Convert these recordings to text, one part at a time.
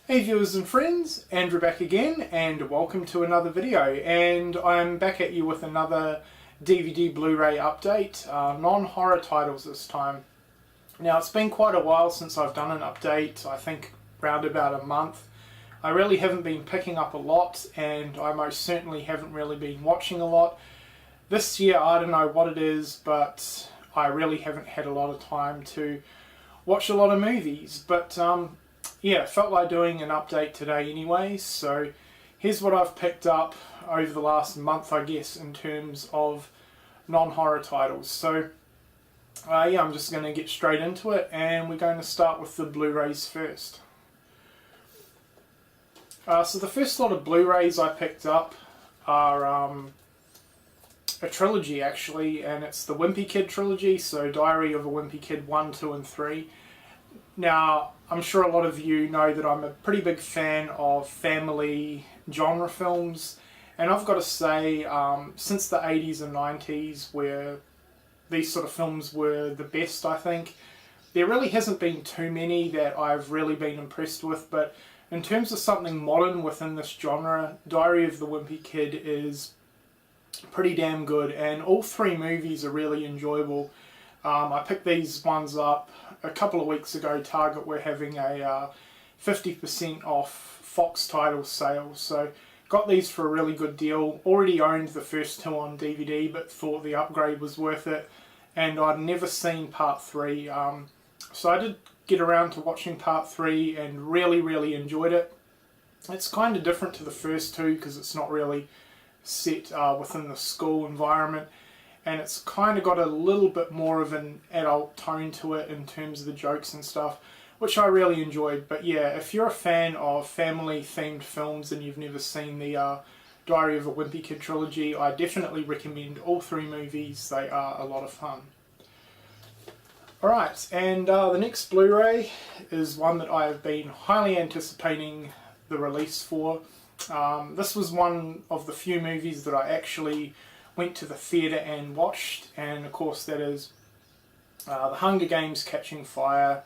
Hey viewers and friends, Andrew back again, and welcome to another video. And I'm back at you with another DVD Blu-ray update, non-horror titles this time. Now it's been quite a while since I've done an update, I think around about a month. I really haven't been picking up a lot, and I most certainly haven't really been watching a lot. This year, I don't know what it is, but I really haven't had a lot of time to watch a lot of movies. But yeah, felt like doing an update today anyway, so here's what I've picked up over the last month, I guess, in terms of non-horror titles. So yeah, I'm just going to get straight into it, and we're going to start with the Blu-rays first. So the first lot of Blu-rays I picked up are a trilogy actually, and it's the Wimpy Kid trilogy, so Diary of a Wimpy Kid 1, 2 and 3. Now, I'm sure a lot of you know that I'm a pretty big fan of family genre films, and I've got to say, since the 80s and 90s, where these sort of films were the best, I think, there really hasn't been too many that I've really been impressed with, but in terms of something modern within this genre, Diary of the Wimpy Kid is pretty damn good, and all three movies are really enjoyable. I picked these ones up a couple of weeks ago. Target were having a 50% off Fox title sale, so got these for a really good deal. Already owned the first two on DVD, but thought the upgrade was worth it, and I'd never seen part 3, so I did get around to watching part 3 and really enjoyed it. It's kind of different to the first two because it's not really set within the school environment, and it's kind of got a little bit more of an adult tone to it in terms of the jokes and stuff, which I really enjoyed. But yeah, if you're a fan of family themed films and you've never seen the Diary of a Wimpy Kid trilogy, I definitely recommend all three movies. They are a lot of fun. Alright, and the next Blu-ray is one that I have been highly anticipating the release for. This was one of the few movies that I actually went to the theatre and watched, and of course that is The Hunger Games: Catching Fire.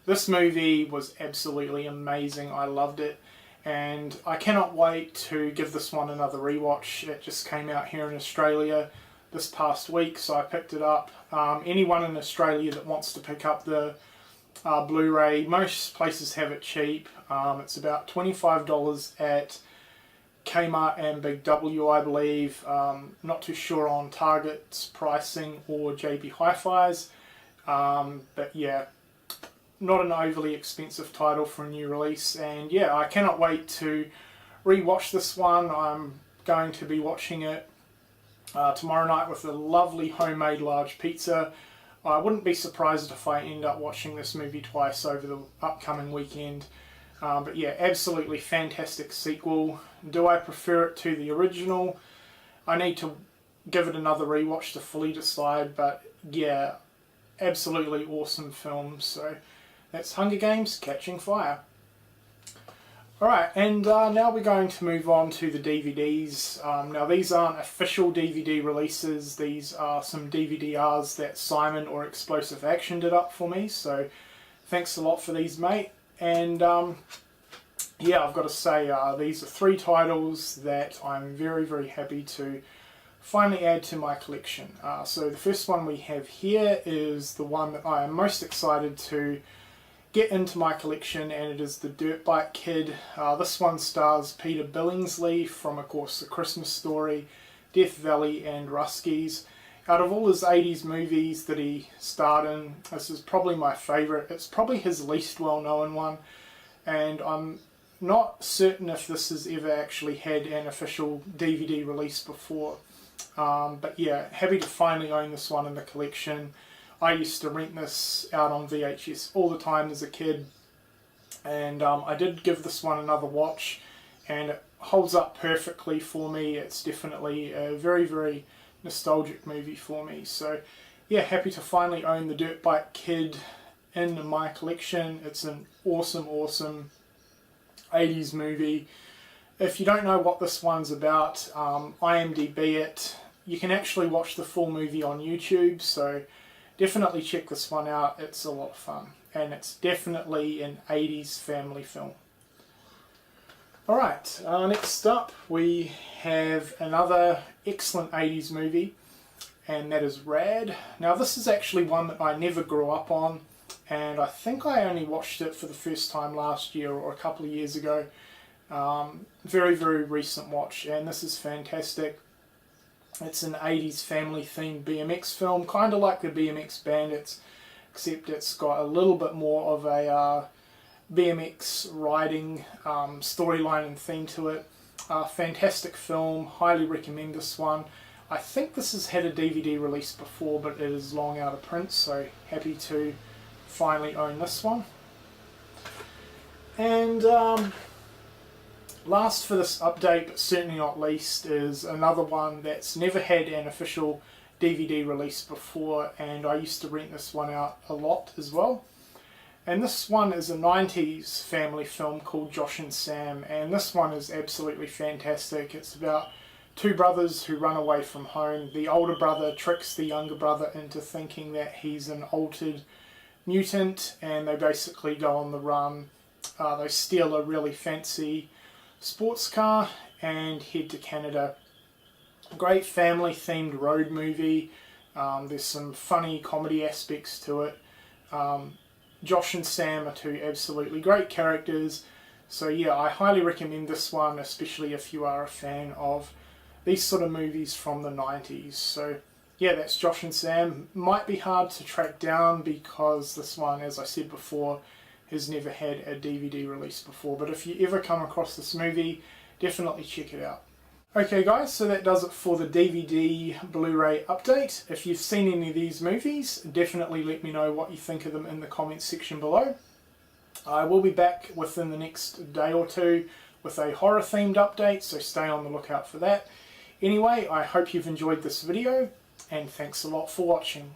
This movie was absolutely amazing. I loved it, and I cannot wait to give this one another rewatch. It just came out here in Australia this past week, so I picked it up. Anyone in Australia that wants to pick up the Blu-ray, most places have it cheap. It's about $25 at Kmart and Big W, I believe. Not too sure on Target's pricing or JB Hi-Fi's, but yeah, not an overly expensive title for a new release. And yeah, I cannot wait to re-watch this one. I'm going to be watching it tomorrow night with a lovely homemade large pizza. I wouldn't be surprised if I end up watching this movie twice over the upcoming weekend. But yeah, absolutely fantastic sequel. Do I prefer it to the original? I need to give it another rewatch to fully decide, but yeah, absolutely awesome film. So that's Hunger Games: Catching Fire. Alright, and now we're going to move on to the DVDs. Now these aren't official DVD releases, these are some DVD-Rs that Simon or Explosive Action did up for me, so thanks a lot for these, mate. And yeah, I've got to say, these are three titles that I'm very happy to finally add to my collection. So the first one we have here is the one that I am most excited to get into my collection, and it is the Dirt Bike Kid. This one stars Peter Billingsley from, of course, The Christmas Story, Death Valley and Ruskies. Out of all his 80s movies that he starred in, this is probably my favourite. It's probably his least well-known one, and I'm not certain if this has ever actually had an official DVD release before. But yeah, happy to finally own this one in the collection. I used to rent this out on VHS all the time as a kid, and I did give this one another watch, and it holds up perfectly for me. It's definitely a very, very nostalgic movie for me. So yeah, happy to finally own the Dirt Bike Kid in my collection. It's an awesome, awesome 80s movie. If you don't know what this one's about, IMDb it. You can actually watch the full movie on YouTube, so definitely check this one out. It's a lot of fun, and it's definitely an 80s family film. Alright, next up we have another excellent 80s movie, and that is Rad. Now this is actually one that I never grew up on, and I think I only watched it for the first time last year or a couple of years ago. Very, very recent watch, and this is fantastic. It's an 80s family themed BMX film, kind of like the BMX Bandits, except it's got a little bit more of a BMX riding storyline and theme to it. Fantastic film, highly recommend this one. I think this has had a DVD release before, but it is long out of print, so happy to finally own this one. And last for this update, but certainly not least, is another one that's never had an official DVD release before, and I used to rent this one out a lot as well. And this one is a 90s family film called Josh and Sam, and this one is absolutely fantastic. It's about two brothers who run away from home. The older brother tricks the younger brother into thinking that he's an altered mutant, and they basically go on the run. They steal a really fancy sports car and head to Canada. Great family themed road movie. There's some funny comedy aspects to it. Josh and Sam are two absolutely great characters, so yeah, I highly recommend this one, especially if you are a fan of these sort of movies from the 90s. So yeah, that's Josh and Sam. Might be hard to track down because this one, as I said before, has never had a DVD release before, but if you ever come across this movie, definitely check it out. Okay guys, so that does it for the DVD Blu-ray update. If you've seen any of these movies, definitely let me know what you think of them in the comments section below. I will be back within the next day or two with a horror themed update, so stay on the lookout for that. Anyway, I hope you've enjoyed this video, and thanks a lot for watching.